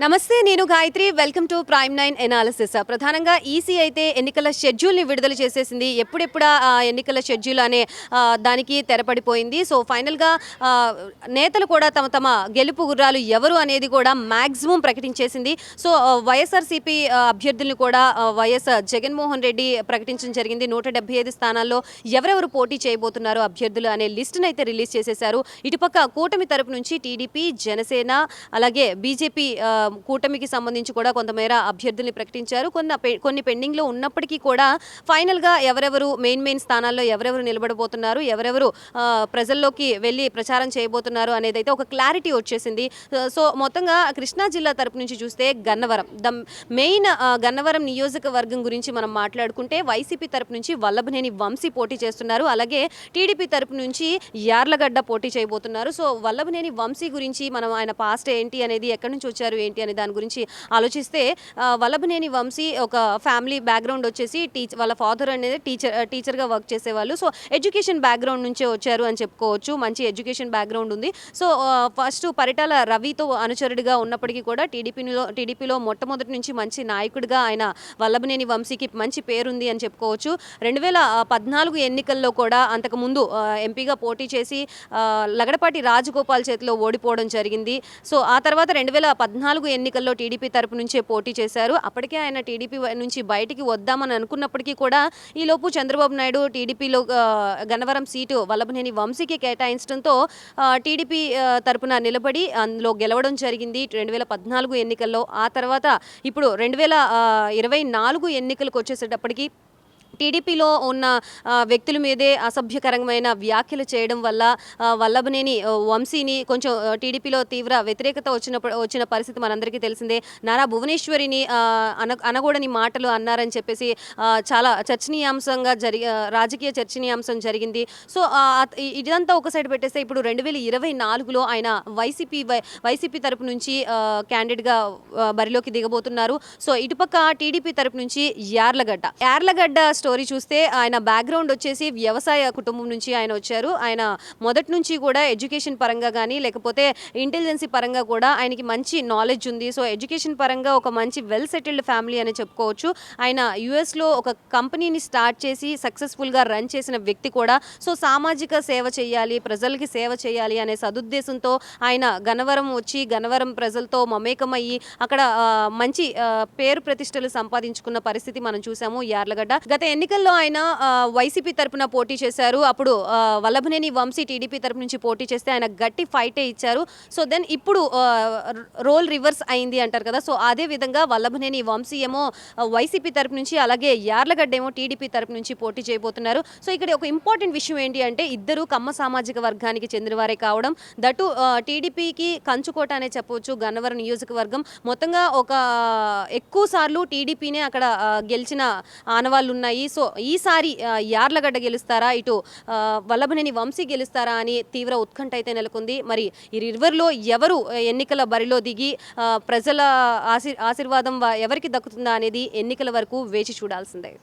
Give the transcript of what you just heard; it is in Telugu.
నమస్తే, నేను Gayatri. Welcome to prime 9 analysis. ప్రధానంగా ఈసీ అయితే ఎన్నికల షెడ్యూల్ని విడుదల చేసేసింది. ఎప్పుడెప్పుడా ఎన్నికల షెడ్యూల్ అనే దానికి తెరపడిపోయింది. సో ఫైనల్గా నేతలు కూడా తమ తమ గెలుపు గుర్రాలు ఎవరు అనేది కూడా మ్యాక్సిమం ప్రకటించేసింది. సో వైఎస్ఆర్సీపీ అభ్యర్థుల్ని కూడా వైఎస్ జగన్మోహన్ రెడ్డి ప్రకటించడం జరిగింది. 175 స్థానాల్లో ఎవరెవరు పోటీ చేయబోతున్నారు అభ్యర్థులు అనే లిస్టును అయితే రిలీజ్ చేసేశారు. ఇటుపక్క కూటమి తరపు నుంచి టీడీపీ, జనసేన, అలాగే బీజేపీ కూటమికి సంబంధించి కూడా కొంతమేర అభ్యర్థుల్ని ప్రకటించారు. కొన్ని పెండింగ్లో ఉన్నప్పటికీ కూడా ఫైనల్గా ఎవరెవరు మెయిన్ స్థానాల్లో ఎవరెవరు నిలబడబోతున్నారు, ఎవరెవరు ప్రజల్లోకి వెళ్ళి ప్రచారం చేయబోతున్నారు అనేది అయితే ఒక క్లారిటీ వచ్చేసింది. సో మొత్తంగా కృష్ణా జిల్లా తరపు నుంచి చూస్తే గన్నవరం మెయిన్ గన్నవరం నియోజకవర్గం గురించి మనం మాట్లాడుకుంటే వైసీపీ తరపు నుంచి వల్లభనేని వంశీ పోటీ చేస్తున్నారు. అలాగే టీడీపీ తరపు నుంచి యార్లగడ్డ పోటీ చేయబోతున్నారు. సో వల్లభనేని వంశీ గురించి మనం ఆయన పాస్ట్ ఏంటి అనేది, ఎక్కడి నుంచి వచ్చారు ఏంటి అనే దాని గురించి ఆలోచిస్తే వల్లభనేని వంశీ ఒక ఫ్యామిలీ బ్యాక్గ్రౌండ్ వచ్చేసి వాళ్ళ ఫాదర్ అనేది టీచర్గా వర్క్ చేసేవాళ్ళు. సో ఎడ్యుకేషన్ బ్యాక్గ్రౌండ్ నుంచే వచ్చారు అని చెప్పుకోవచ్చు. మంచి ఎడ్యుకేషన్ బ్యాక్గ్రౌండ్ ఉంది. సో ఫస్ట్ పరిటాల రవితో అనుచరుడిగా ఉన్నప్పటికీ కూడా టీడీపీలో మొట్టమొదటి నుంచి మంచి నాయకుడిగా ఆయన వల్లభనేని వంశీకి మంచి పేరుంది అని చెప్పుకోవచ్చు. 2014 ఎన్నికల్లో కూడా అంతకుముందు ఎంపీగా పోటీ చేసి లగడపాటి రాజగోపాల్ చేతిలో ఓడిపోవడం జరిగింది. సో ఆ తర్వాత 2014 ఎన్నికల్లో టీడీపీ తరపు నుంచే పోటీ చేశారు. అప్పటికే ఆయన టీడీపీ నుంచి బయటికి వద్దామని అనుకున్నప్పటికీ కూడా ఈలోపు చంద్రబాబు నాయుడు టీడీపీలో గన్నవరం సీటు వల్లభనేని వంశీకి కేటాయించడంతో టీడీపీ తరపున నిలబడి అందులో గెలవడం జరిగింది 2014 ఎన్నికల్లో. ఆ తర్వాత ఇప్పుడు 2024 ఎన్నికలకు వచ్చేసేటప్పటికి టీడీపీలో ఉన్న వ్యక్తుల మీదే అసభ్యకరమైన వ్యాఖ్యలు చేయడం వల్ల వల్లభనేని వంశీని కొంచెం టీడీపీలో తీవ్ర వ్యతిరేకత వచ్చిన పరిస్థితి మనందరికీ తెలిసిందే. నారా భువనేశ్వరిని అనకూడని మాటలు అన్నారని చెప్పేసి చాలా చర్చనీయాంశంగా రాజకీయ చర్చనీయాంశం జరిగింది. సో ఇదంతా ఒక సైడ్ పెట్టేస్తే ఇప్పుడు 2024లో ఆయన వైసీపీ తరపు నుంచి క్యాండిడేట్గా బరిలోకి దిగబోతున్నారు. సో ఇటుపక్క టీడీపీ తరపు నుంచి యార్లగడ్డ స్టోరీ చూస్తే ఆయన బ్యాక్గ్రౌండ్ వచ్చేసి వ్యవసాయ కుటుంబం నుంచి ఆయన వచ్చారు. ఆయన మొదటి నుంచి కూడా ఎడ్యుకేషన్ పరంగా కానీ లేకపోతే ఇంటెలిజెన్సీ పరంగా కూడా ఆయనకి మంచి నాలెడ్జ్ ఉంది. సో ఎడ్యుకేషన్ పరంగా ఒక మంచి వెల్ సెటిల్డ్ ఫ్యామిలీ అని చెప్పుకోవచ్చు. ఆయన యుఎస్లో ఒక కంపెనీని స్టార్ట్ చేసి సక్సెస్ఫుల్గా రన్ చేసిన వ్యక్తి కూడా. సో సామాజిక సేవ చేయాలి, ప్రజలకి సేవ చేయాలి అనే సదుద్దేశంతో ఆయన గన్నవరం వచ్చి గన్నవరం ప్రజలతో మమేకమయ్యి అక్కడ మంచి పేరు ప్రతిష్టలు సంపాదించుకున్న పరిస్థితి మనం చూసాము. యార్లగడ్డ గత ఎన్నికల్లో ఆయన వైసీపీ తరపున పోటీ చేశారు. అప్పుడు వల్లభనేని వంశీ టీడీపీ తరపు నుంచి పోటీ చేస్తే ఆయన గట్టి ఫైటే ఇచ్చారు. సో దెన్ ఇప్పుడు రోల్ రివర్స్ అయింది అంటారు కదా. సో అదే విధంగా వల్లభనేని వంశీ ఏమో వైసీపీ తరపు నుంచి, అలాగే యార్లగడ్డ ఏమో టీడీపీ తరపు నుంచి పోటీ చేయబోతున్నారు. సో ఇక్కడ ఒక ఇంపార్టెంట్ విషయం ఏంటి అంటే ఇద్దరు కమ్మ సామాజిక వర్గానికి చెందినవారే కావడం, దట్టు టీడీపీకి కంచుకోట అనే చెప్పవచ్చు గన్నవరం నియోజకవర్గం. మొత్తంగా ఒక ఎక్కువ సార్లు టీడీపీనే అక్కడ గెలిచిన ఆనవాళ్ళు ఉన్నాయి. సో ఈసారి యార్లగడ్డ గెలుస్తారా, ఇటు వల్లభనేని వంశీ గెలుస్తారా అని తీవ్ర ఉత్కంఠ అయితే నెలకొంది. మరి ఇరువురిలో ఎవరు ఎన్నికల బరిలో దిగి ప్రజల ఆశీర్వాదం ఎవరికి దక్కుతుందా అనేది ఎన్నికల వరకు వేచి చూడాల్సిందే.